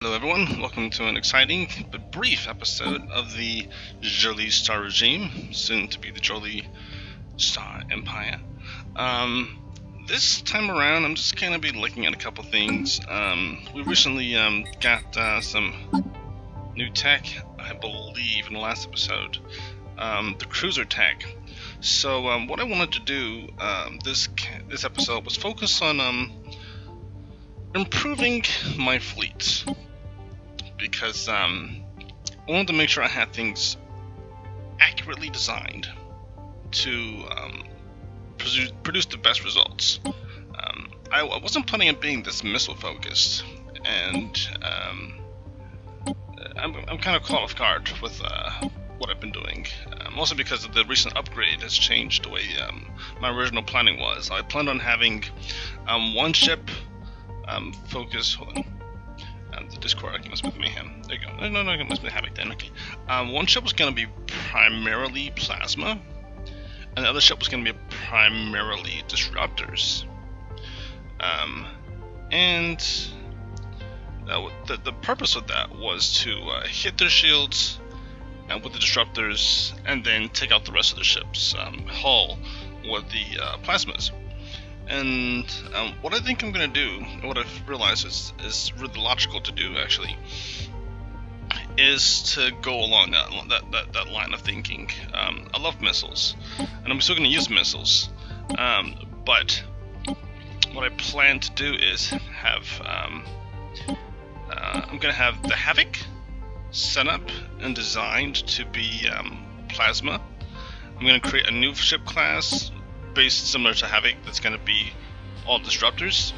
Hello everyone, welcome to an exciting but brief episode of the Joli Star Regime, soon to be the Joli Star Empire. This time around I'm just going to be looking at a couple things. We recently got some new tech, I believe, in the last episode, the cruiser tech. So what I wanted to do this episode was focus on improving my fleet, because I wanted to make sure I had things accurately designed to produce the best results. I wasn't planning on being this missile focused, and I'm kind of caught off guard with what I've been doing, mostly because of the recent upgrade has changed the way my original planning was. I planned on having one ship focus. Hold on. The Discord, okay, must be Mayhem. There you go. No, it must be Havoc then. Okay. One ship was going to be primarily plasma, and the other ship was going to be primarily disruptors. And the purpose of that was to hit their shields with the disruptors, and then take out the rest of the ship's hull with the plasmas. And what I think I'm going to do, what I've realized is really logical to do actually, is to go along that line of thinking. I love missiles, and I'm still going to use missiles, but what I plan to do is have, I'm going to have the Havoc set up and designed to be plasma. I'm going to create a new ship class based similar to Havoc that's going to be all disruptors,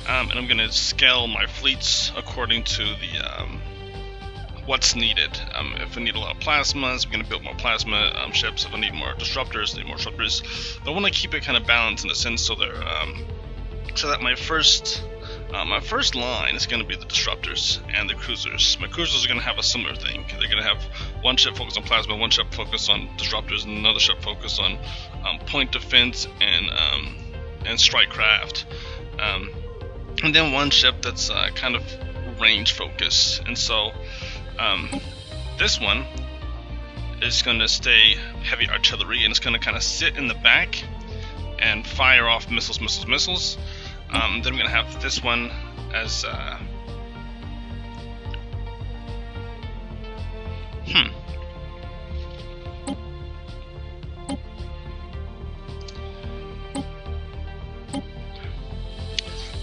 and I'm going to scale my fleets according to the what's needed. If I need a lot of plasmas, I'm going to build more plasma ships. If I need more disruptors, I need more disruptors. But I want to keep it kind of balanced in a sense, so they're so that my first line is going to be the disruptors and the cruisers. My cruisers are going to have a similar thing. They're going to have one ship focused on plasma, one ship focused on disruptors, and another ship focused on point defense and strike craft. And then one ship that's kind of range focused. And so this one is going to stay heavy artillery, and it's going to kind of sit in the back and fire off missiles. Then we're going to have this one as I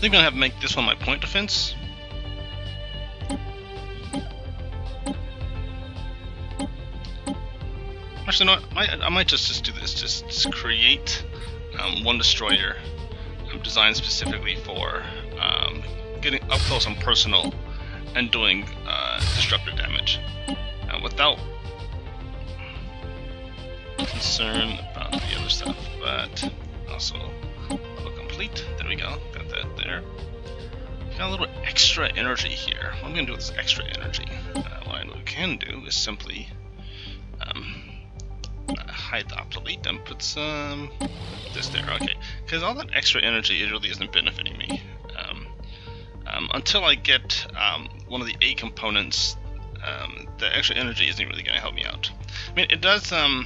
think I'm going to make this one my point defense. Actually, no, I might just do this. Just create one destroyer designed specifically for getting up close and personal and doing disruptor damage without concern about the other stuff, but also complete. There we go, got that there. Got a little extra energy here. What I'm going to do with this extra energy, what I can do is simply hide the obsolete and put some this there. Okay, because all that extra energy really isn't benefiting me until I get one of the 8 components. The extra energy isn't really going to help me out. I mean, it does. I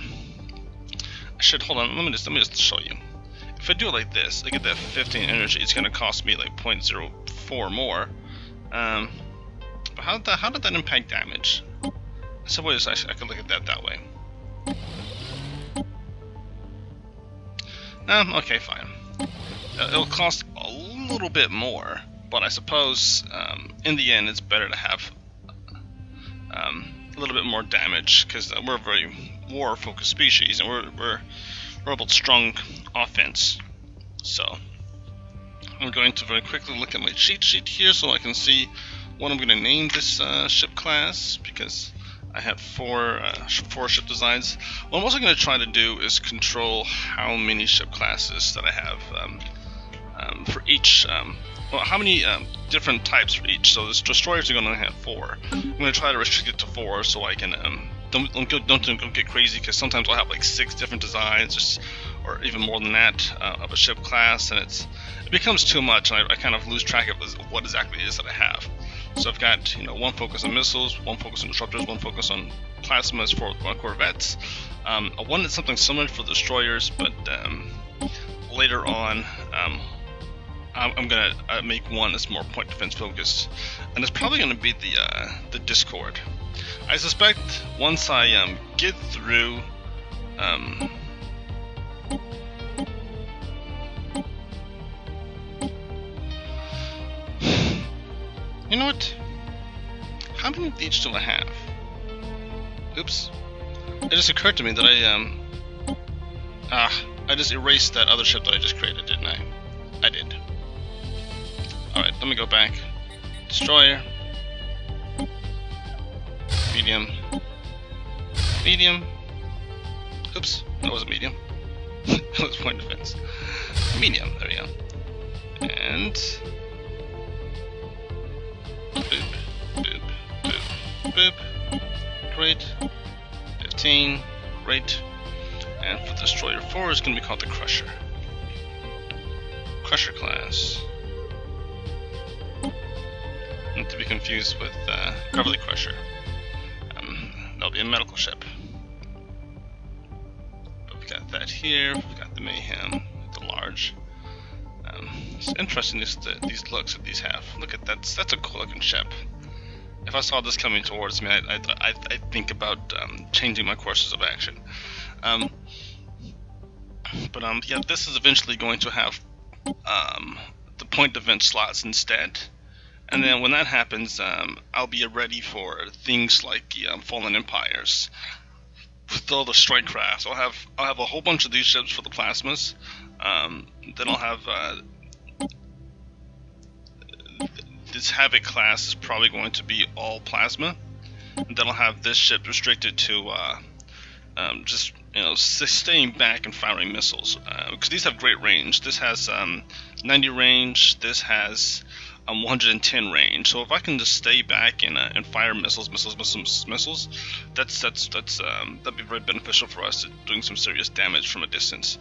should hold on. Let me just show you. If I do it like this, I get that 15 energy. It's going to cost me like 0.04 more. But how did that impact damage? I suppose I could look at that way. Okay, fine. It'll cost a little bit more, but I suppose in the end it's better to have a little bit more damage, because we're a very war-focused species, and we're about strong offense. So I'm going to very quickly look at my cheat sheet here so I can see what I'm going to name this ship class, because I have four ship designs. What I'm also going to try to do is control how many ship classes that I have for each. Well, how many different types for each. So this destroyers are going to have 4. I'm going to try to restrict it to 4 so I can don't get crazy, because sometimes I'll have like 6 different designs, or even more than that, of a ship class, and it becomes too much, and I kind of lose track of what exactly it is that I have. So I've got, you know, one focus on missiles, one focus on disruptors, one focus on plasmas for corvettes. I wanted something similar for destroyers, but later on, I'm gonna make one that's more point defense focused, and it's probably gonna be the Discord. I suspect once I get through. You know what? How many of each do I have? Oops. It just occurred to me that I just erased that other ship that I just created, didn't I? I did. Alright, let me go back. Destroyer. Medium. Medium. Oops, that wasn't medium. That was point defense. Medium, there we go. And boop, boop, boop, boop. Great. 15. Great. And for Destroyer 4 is going to be called the Crusher. Crusher class. Not to be confused with Beverly Crusher. That'll be a medical ship. But we've got that here. We've got the Mayhem, the large. It's interesting these looks that these have. Look at that. That's a cool looking ship. If I saw this coming towards me, I'd think about changing my courses of action. But yeah, this is eventually going to have the point defense slots instead. And then when that happens, I'll be ready for things like the Fallen Empires. With all the strike crafts, I'll have a whole bunch of these ships for the plasmas. Then I'll have this Havoc class is probably going to be all plasma. And then I'll have this ship restricted to just, you know, staying back and firing missiles, because these have great range. This has 90 range. This has 110 range. So if I can just stay back and fire missiles, that'd be very beneficial for us, doing some serious damage from a distance.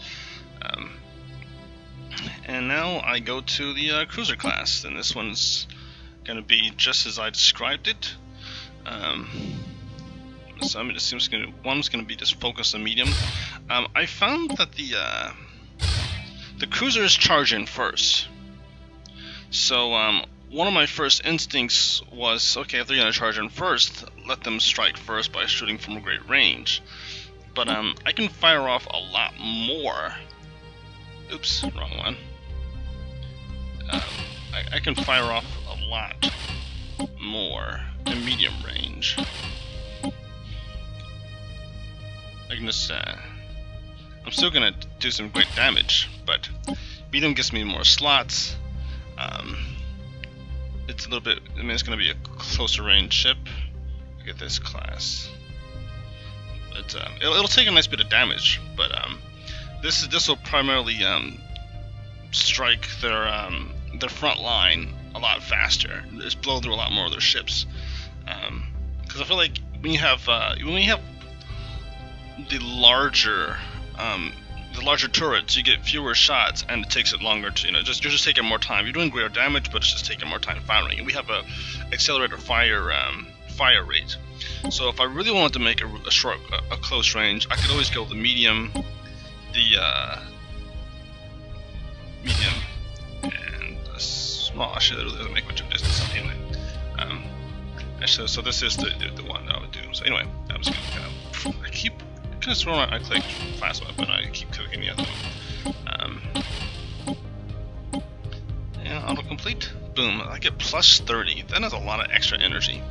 And now I go to the cruiser class, and this one's going to be just as I described it. So I mean, it seems one's going to be just focused on medium. I found that the cruiser is charging first. So one of my first instincts was, okay, if they're going to charge in first, let them strike first by shooting from a great range. But I can fire off a lot more. Oops, wrong one. I can fire off a lot more in medium range. I can just, I'm still gonna do some great damage, but medium gives me more slots. It's a little bit, I mean, it's gonna be a closer range ship. Look at this class. But it'll take a nice bit of damage, but this will primarily strike their front line a lot faster. Just blow through a lot more of their ships. Because I feel like when you have the larger turrets, you get fewer shots, and it takes it longer to, you're just taking more time. You're doing greater damage, but it's just taking more time firing. And we have a accelerated fire rate. So if I really wanted to make a close range, I could always go the medium, and the small. Actually, that really doesn't make much of a distance anyway. Actually, so this is the one that I would do. So anyway, I'm just gonna I keep throwing. I click plasma, but I keep clicking the other one. Yeah, autocomplete. Boom. I get plus 30. That is a lot of extra energy.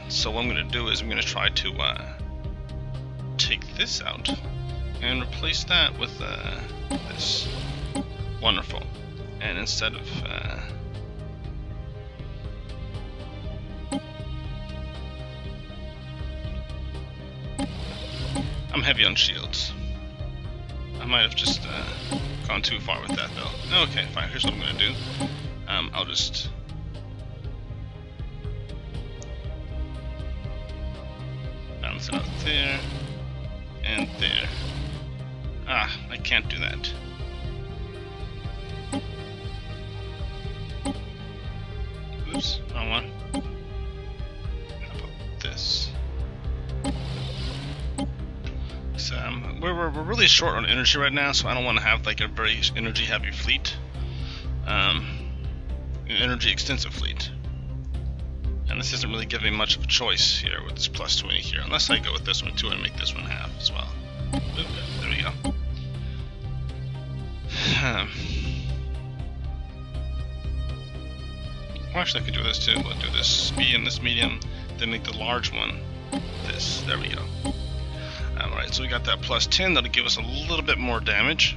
So what I'm going to do is I'm going to try to take this out and replace that with this. Wonderful. And instead of I'm heavy on shields. I might have just gone too far with that though. Okay, fine. Here's what I'm going to do. I'll just bounce it out there and there. Ah, I can't do that. Oops, wrong wrong one. How about this? So, we're really short on energy right now, so I don't want to have like a very energy heavy fleet. An energy extensive fleet. And this isn't really giving much of a choice here with this plus 20 here, unless I go with this one too and make this one half as well. Oop, there we go. Well, actually I could do this too. We'll do this B and this medium, then make the large one this. There we go. Alright, so we got that plus 10. That'll give us a little bit more damage.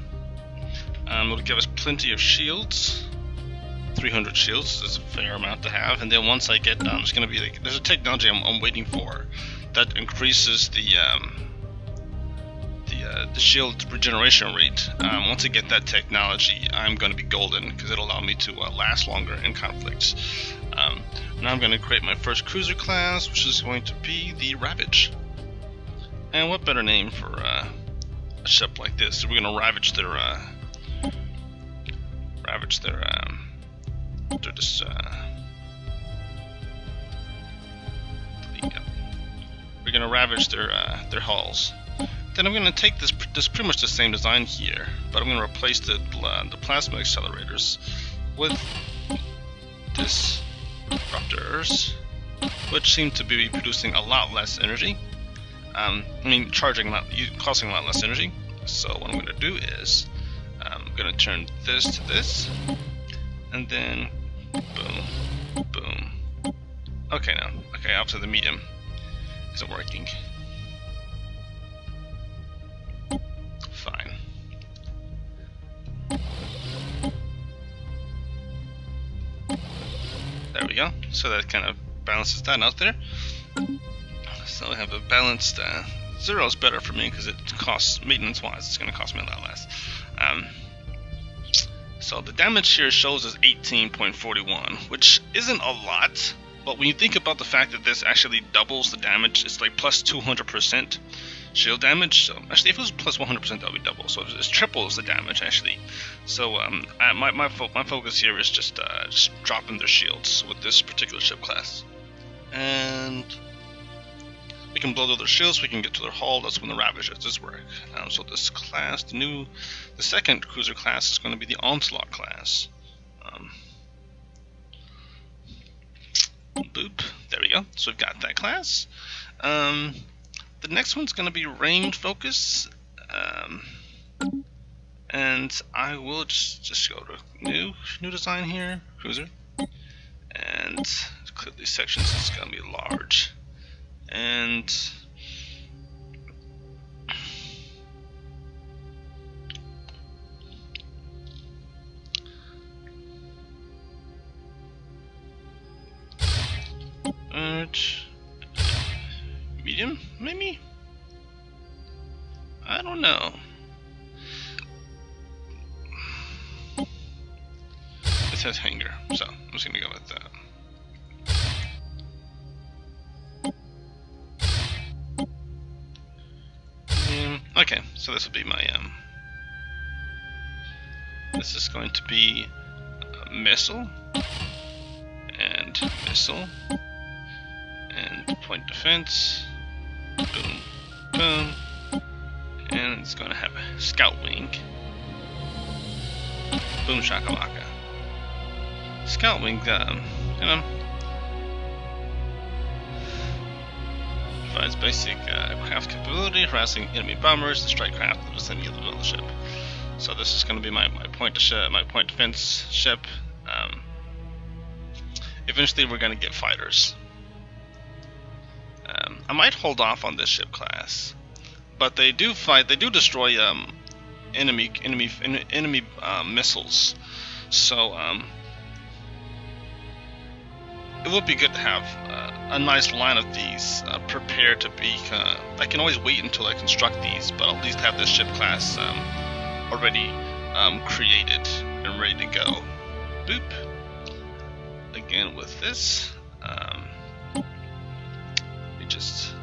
It'll give us plenty of shields. 300 shields is a fair amount to have. And then once I get, it's going to be like, there's a technology I'm waiting for that increases the shield regeneration rate. Once I get that technology, I'm going to be golden because it'll allow me to last longer in conflicts. Now I'm going to create my first cruiser class, which is going to be the Ravage. And what better name for a ship like this? So we're going to ravage their we're going to ravage their hulls. Then I'm going to take this pretty much the same design here, but I'm going to replace the plasma accelerators with disruptors, which seem to be producing a lot less energy. Costing a lot less energy. So what I'm going to do is I'm going to turn this to this, and then boom, boom. Okay, obviously the medium isn't working. Fine. There we go. So that kind of balances that out there. So I have a balanced 0 is better for me because it costs, maintenance wise, it's going to cost me a lot less. So the damage here shows as 18.41, which isn't a lot, but when you think about the fact that this actually doubles the damage, it's like plus 200% shield damage. So actually, if it was plus 100%, that would be double. So it triples the damage actually. So my focus here is just dropping their shields with this particular ship class, and we can blow through their shields. We can get to their hull. That's when the Ravagers does work. So this class, the second cruiser class, is going to be the Onslaught class. Boop. There we go. So we've got that class. The next one's going to be range focus, and I will just go to new design here, cruiser, and click these sections. It's going to be large. And medium, maybe? I don't know. It says hangar, so I'm just gonna go with that. Okay, so this will be my this is going to be a missile and missile and point defense, boom, boom, and it's going to have a scout wing, boom shakalaka. Scout wing, provides basic craft capability, harassing enemy bombers, the strike craft, and just any other battle ship. So this is going to be my point defense ship. Eventually, we're going to get fighters. I might hold off on this ship class, but they do fight. They do destroy enemy missiles. So it would be good to have a nice line of these prepared to be. I can always wait until I construct these, but I'll at least have this ship class already created and ready to go. Boop. Again with this, we just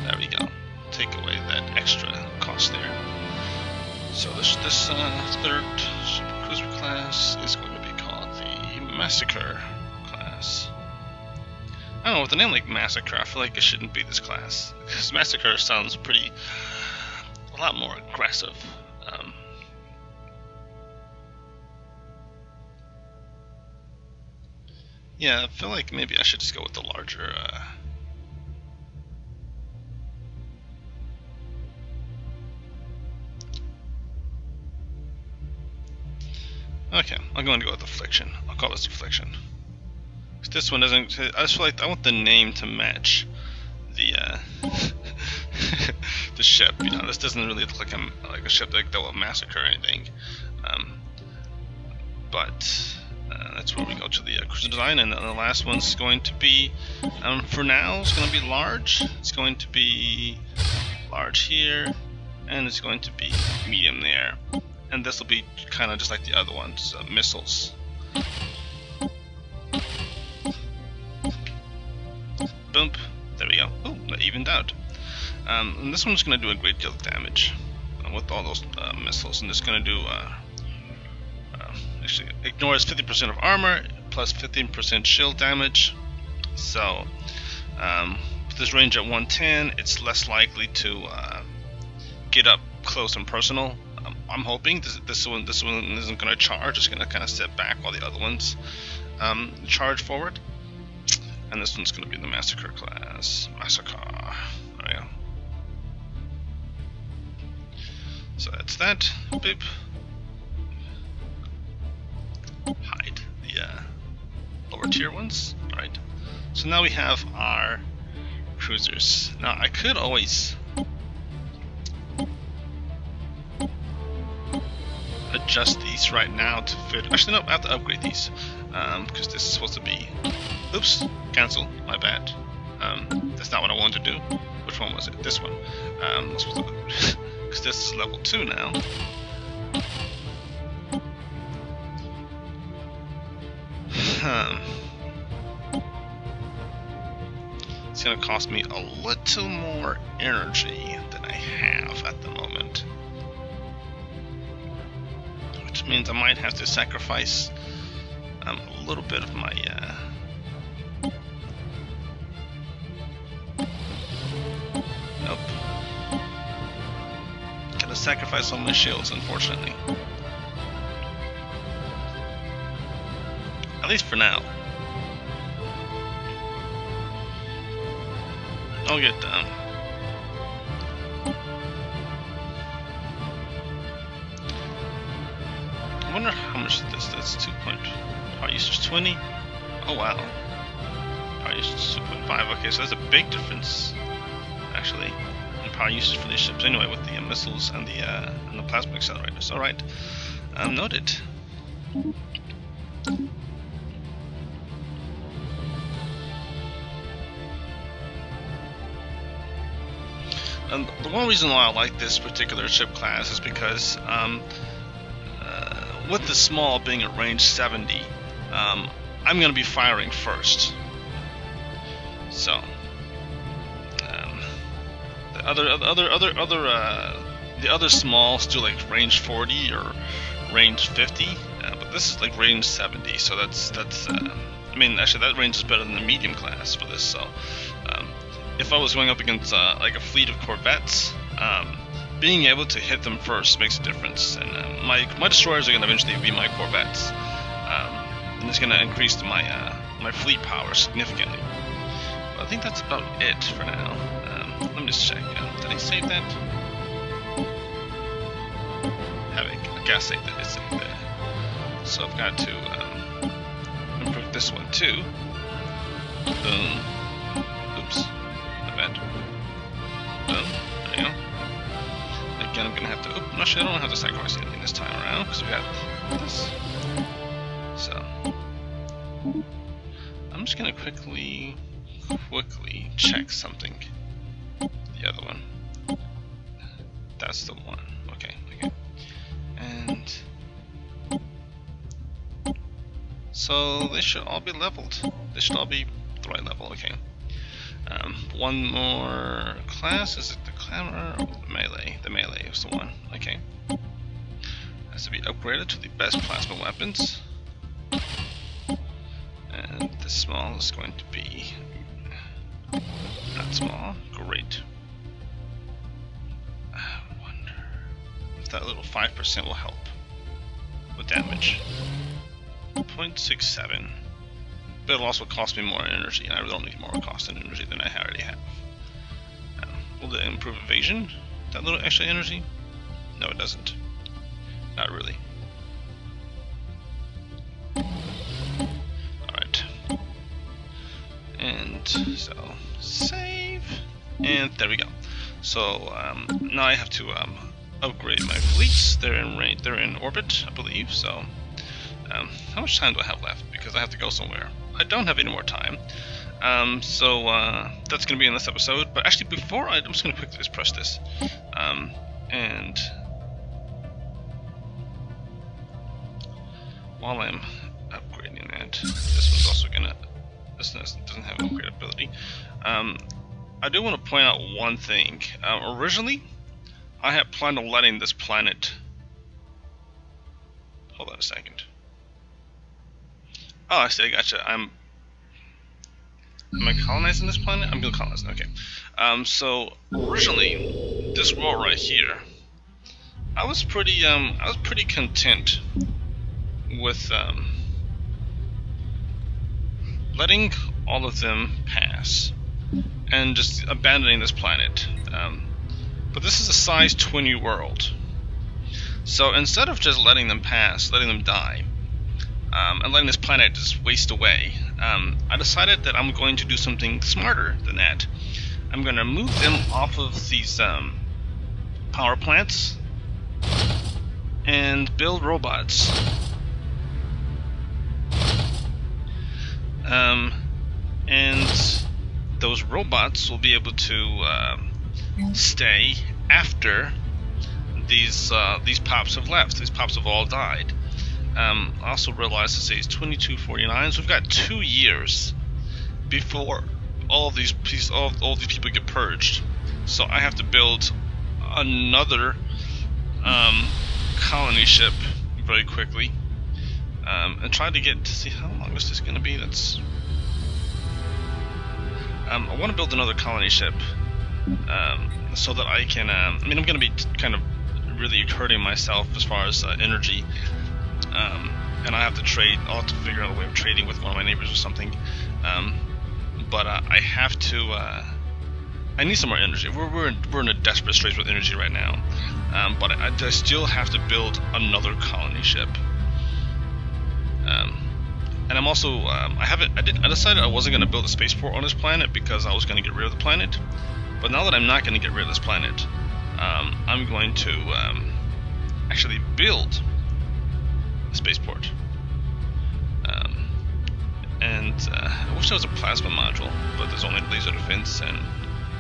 there we go. Take away that extra cost there. So this third ship cruiser class is going to be called the Massacre class. I don't know, with a name like Massacre, I feel like it shouldn't be this class. Because Massacre sounds a lot more aggressive. Yeah, I feel like maybe I should just go with the larger. Okay, I'm going to go with Affliction. I'll call this Affliction. This one doesn't. I just feel like I want the name to match the the ship. You know, this doesn't really look like a ship that will massacre or anything. But that's where we go to the cruiser design, and the last one's going to be, for now, it's going to be large. It's going to be large here, and it's going to be medium there. And this will be kind of just like the other ones, missiles. Boom. There we go. Oh, that evened out. And this one's going to do a great deal of damage with all those missiles, and it's going to do. Actually, ignores 50% of armor plus 15% shield damage. So, with this range at 110, it's less likely to get up close and personal. I'm hoping this one isn't going to charge. It's going to kind of sit back while the other ones charge forward. And this one's going to be the Massacre class. Massacre. There we go. So that's that. Boop. Hide the lower tier ones. Alright. So now we have our cruisers. Now I could always adjust these right now to fit. Actually, no, I have to upgrade these because this is supposed to be. Oops, cancel. My bad. That's not what I wanted to do. Which one was it? This one. Because this is level 2 now. It's gonna cost me a little more energy than I have at the moment. Which means I might have to sacrifice a little bit of my nope. Gotta sacrifice all my shields, unfortunately. At least for now. I'll get down. I wonder how much this. That's 2 point. Power usage 20. Oh wow. Power usage 2.5. Okay, so that's a big difference, actually, in power usage for these ships. Anyway, with the missiles and the plasma accelerators. All right. Noted. And the one reason why I like this particular ship class is because with the small being at range 70, I'm going to be firing first. So the other smalls do like range 40 or range 50, but this is like range 70. So that's I mean, actually that range is better than the medium class for this. So if I was going up against like a fleet of corvettes, being able to hit them first makes a difference. And my destroyers are going to eventually be my corvettes, and it's going to increase my my fleet power significantly. But I think that's about it for now. Let me just check. Did I save that? Havoc. I gotta save that. It's saved there. So I've got to improve this one too. Boom. Oops. Bad. Boom. There you go. Again, I'm gonna have to. Oh, actually, I don't have to sacrifice anything this time around because we got this. So I'm just gonna quickly check something. The other one. That's the one. Okay. And so they should all be leveled. They should all be the right level. Okay. One more class. Is it the clamor or the melee? The melee is the one. Okay. Has to be upgraded to the best plasma weapons. this small is going to be not small. Great. I wonder if that little 5% will help with damage. 0.67. But it'll also cost me more energy, and I don't need more cost in energy than I already have. Will it improve evasion? That little extra energy? No, it doesn't. Not really. Alright. And so, save. And there we go. So, now I have to upgrade my fleets. They're in orbit, I believe, so... how much time do I have left? Because I have to go somewhere. I don't have any more time. So that's going to be in this episode. But actually, before I'm just going to quickly just press this. And while I'm upgrading that, this one's also going to... This doesn't have upgrade ability. I do want to point out one thing. Originally, I had planned on letting this planet... Hold on a second. Oh, I see, I gotcha. Am I colonizing this planet? I'm gonna colonize it, okay. So originally, this world right here, I was pretty content with letting all of them pass and just abandoning this planet. But this is a size 20 world, so instead of just letting them pass, letting them die, and letting this planet just waste away, I decided that I'm going to do something smarter than that. I'm going to move them off of these power plants and build robots. And those robots will be able to stay after these pops have left. These pops have all died. I also realized it says 2249, so we've got 2 years before all these people get purged. So I have to build another colony ship very quickly, and try to get to see how long is this going to be. That's I want to build another colony ship so that I can. I mean, I'm going to be kind of really hurting myself as far as energy. And I have to trade. I'll have to figure out a way of trading with one of my neighbors or something. But I have to. I need some more energy. We're in a desperate straits with energy right now. But I still have to build another colony ship. And I'm also. I decided I wasn't going to build a spaceport on this planet because I was going to get rid of the planet. But now that I'm not going to get rid of this planet, I'm going to actually build a spaceport. I wish there was a plasma module, but there's only laser defense and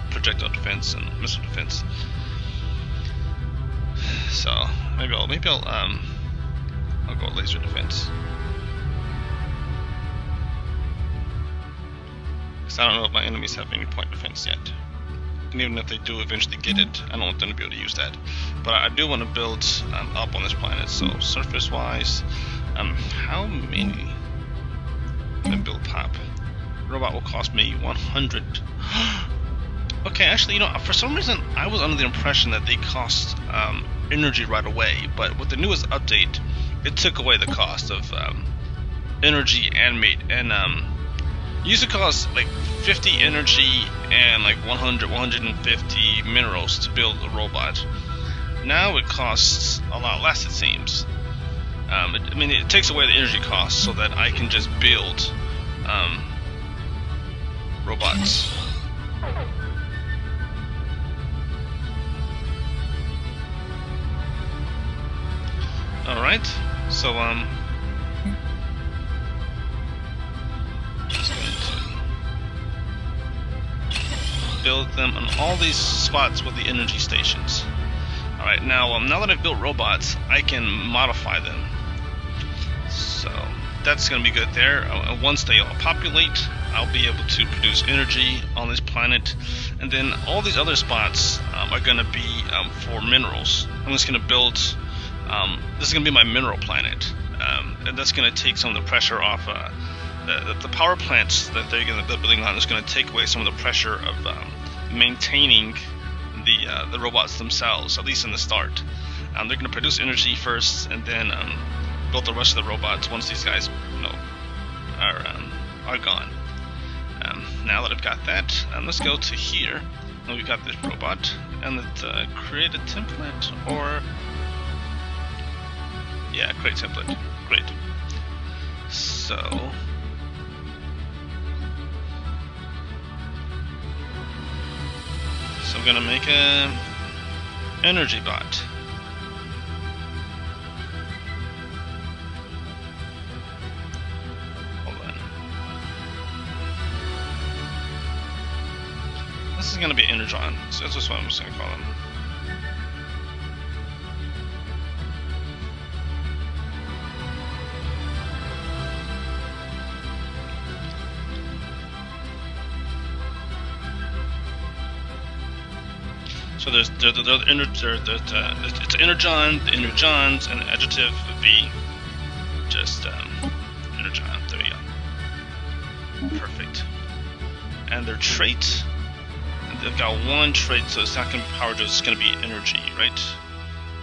projectile defense and missile defense. So maybe I'll go laser defense. Because I don't know if my enemies have any point defense yet. And even if they do eventually get it, I don't want them to be able to use that. But I do want to build up on this planet. So surface-wise, how many can I build pop? Robot will cost me 100. Okay, actually, you know, for some reason I was under the impression that they cost energy right away. But with the newest update, it took away the cost of energy and mate. And it used to cost like 50 energy and like 150 minerals to build a robot. Now it costs a lot less, it seems. I mean, it takes away the energy cost so that I can just build robots. Alright, so just going to build them on all these spots with the energy stations. Alright, now that I've built robots, I can modify them. So that's going to be good there. Once they all populate, I'll be able to produce energy on this planet. And then all these other spots are going to be for minerals. I'm just going to build... this is going to be my mineral planet. And that's going to take some of the pressure off the power plants that they're building on is going to take away some of the pressure of maintaining the robots themselves, at least in the start. They're going to produce energy first, and then build the rest of the robots once these guys, are gone. Now that I've got that, let's go to here. And we've got this robot, and let's create a template, or yeah, create template. Great. So I'm gonna make a energy bot. This is going to be Energon, so that's just what I'm just going to call him. So it's Energon, the Energons, and the adjective would be just Energon. There we go. Perfect. And their trait. They've got one trait, so it's not going to be power dose, it's going to be energy, right?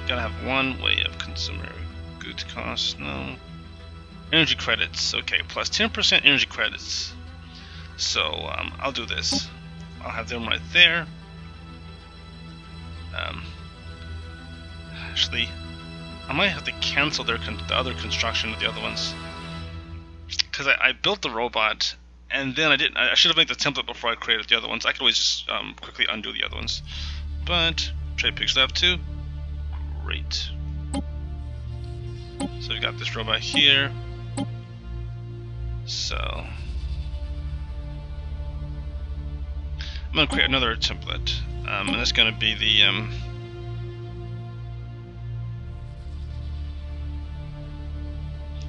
Gotta have one way of consumer goods cost, no. Energy credits, okay, plus 10% energy credits. So, I'll do this. I'll have them right there. Actually, I might have to cancel the other construction of the other ones. Because I built the robot, and then I should have made the template before I created the other ones. I could always just quickly undo the other ones. But trade picture left too. Great. So we got this robot here. So I'm gonna create another template, and it's gonna be the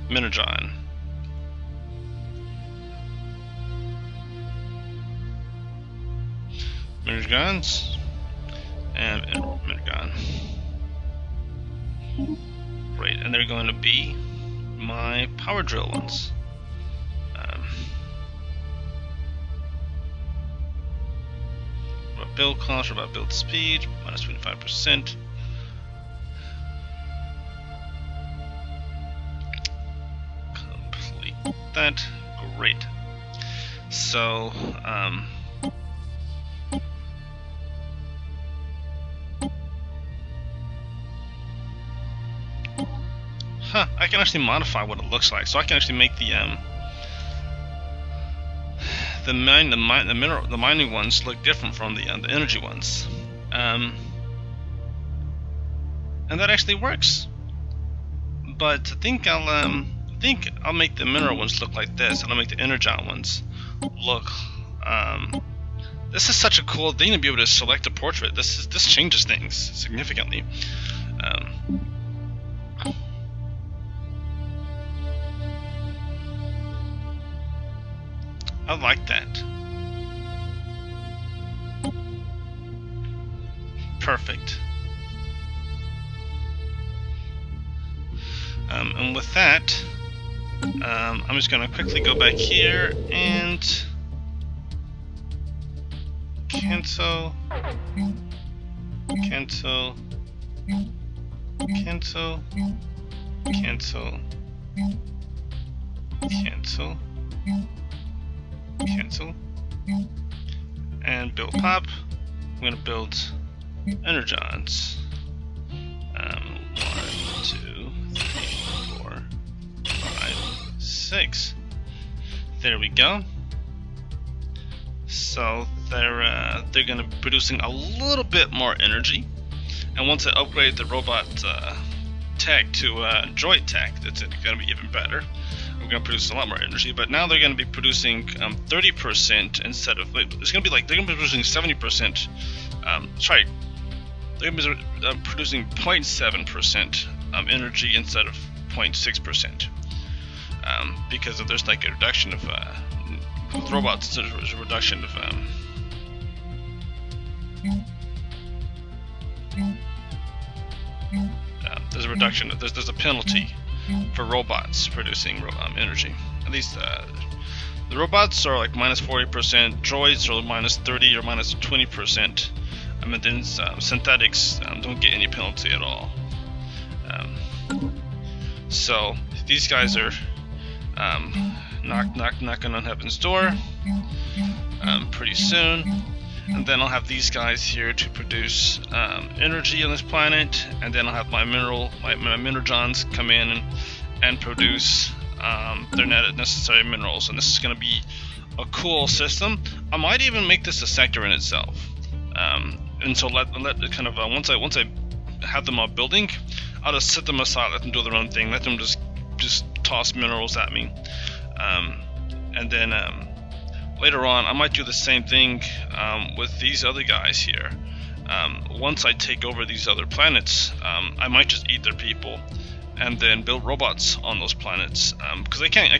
Minogon. Minigons and Minigon. Great, and they're going to be my power drill ones. Robot build cost, robot build speed, minus 25%. Complete that. Great. So, I can actually modify what it looks like, so I can actually make the mining ones look different from the energy ones, and that actually works. But I think I'll make the mineral ones look like this, and I'll make the energon ones look. This is such a cool thing to be able to select a portrait. This changes things significantly. I like that. Perfect. And with that, I'm just going to quickly go back here and cancel, cancel, cancel, cancel, cancel, cancel, and build pop. I'm going to build energons. 1, 2, 3, 4, 5, 6. There we go. So they're going to be producing a little bit more energy, and once I upgrade the robot tech to droid tech, that's going to be even better. We're going to produce a lot more energy, but now they're going to be producing 30% instead of. It's going to be like they're going to be producing 70%. Sorry, they're going to be producing 0.7% energy instead of 0.6%, because if there's like a reduction of with robots, there's a reduction of there's a reduction. There's a penalty for robots producing energy. At least The robots are like minus 40%, droids are minus 30 or minus 20%, and then synthetics don't get any penalty at all. So these guys are knocking on heaven's door pretty soon, and then I'll have these guys here to produce energy on this planet, and then I'll have my minerjons come in and produce their necessary minerals, and this is going to be a cool system. I might even make this a sector in itself, and so let kind of once I have them all building, I'll just set them aside, let them do their own thing, let them just toss minerals at me, and then later on I might do the same thing with these other guys here. Once I take over these other planets, I might just eat their people and then build robots on those planets, because I can't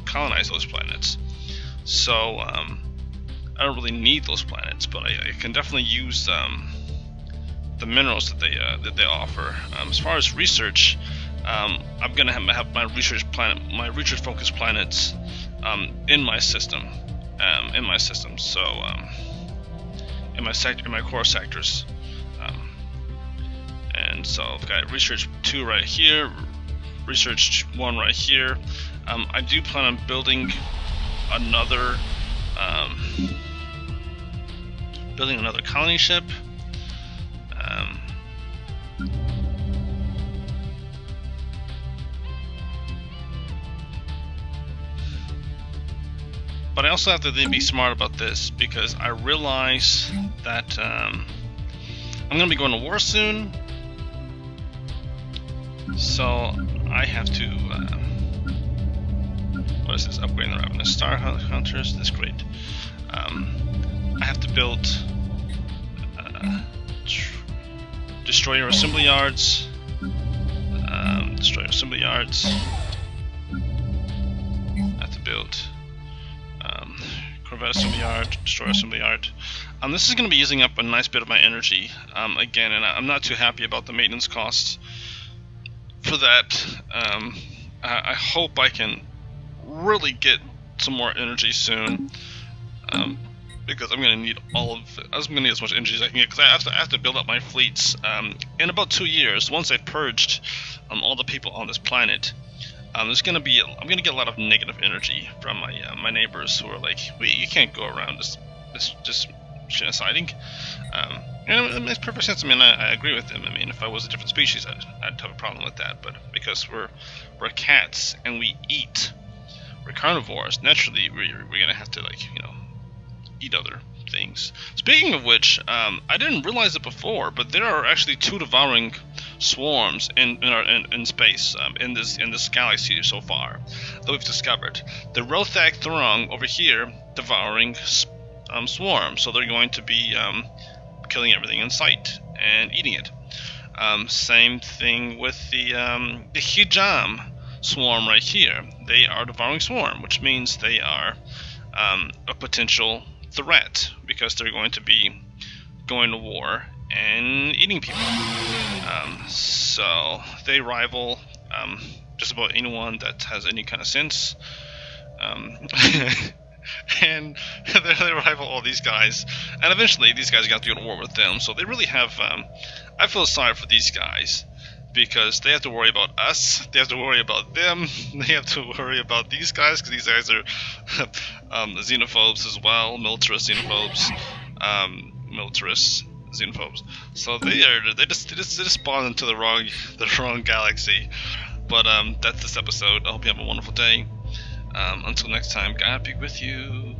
colonize those planets, so I don't really need those planets, but I can definitely use the minerals that they offer. As far as research, I'm gonna have my research focused planets in my system, so in my core sectors. And so I've got research 2 right here, research 1 right here. I do plan on building another colony ship. But I also have to be smart about this, because I realize that I'm going to be going to war soon. So I have to, what is this? Upgrading the Ravenous Star Hunters. That's great. I have to build destroyer assembly yards. Destroyer assembly yards. I have to build Corvette assembly yard, destroyer assembly yard. This is going to be using up a nice bit of my energy again, and I'm not too happy about the maintenance costs for that. I hope I can really get some more energy soon, because I'm going to need I'm going to need as much energy as I can get, because I have to build up my fleets in about 2 years. Once I've purged all the people on this planet, I'm going to get a lot of negative energy from my neighbors, who are like, you can't go around just genociding. And it makes perfect sense. I mean, I agree with them. I mean, if I was a different species, I'd have a problem with that. But because we're cats and we eat, we're carnivores. Naturally, we're gonna have to, like, eat other things. Speaking of which, I didn't realize it before, but there are actually 2 devouring swarms in space, in this galaxy so far that we've discovered. The Rothak Throng over here devouring swarm, so they're going to be killing everything in sight and eating it. Same thing with the Hijam swarm right here. They are devouring swarm, which means they are a potential threat, because they're going to be going to war and eating people. So they rival just about anyone that has any kind of sense. And they rival all these guys, and eventually these guys got to go to war with them. So they really have, I feel sorry for these guys, because they have to worry about us, they have to worry about them, they have to worry about these guys, because these guys are xenophobes as well, militarist xenophobes. So they just spawned into the wrong galaxy. But that's this episode. I hope you have a wonderful day. Until next time, God be with you.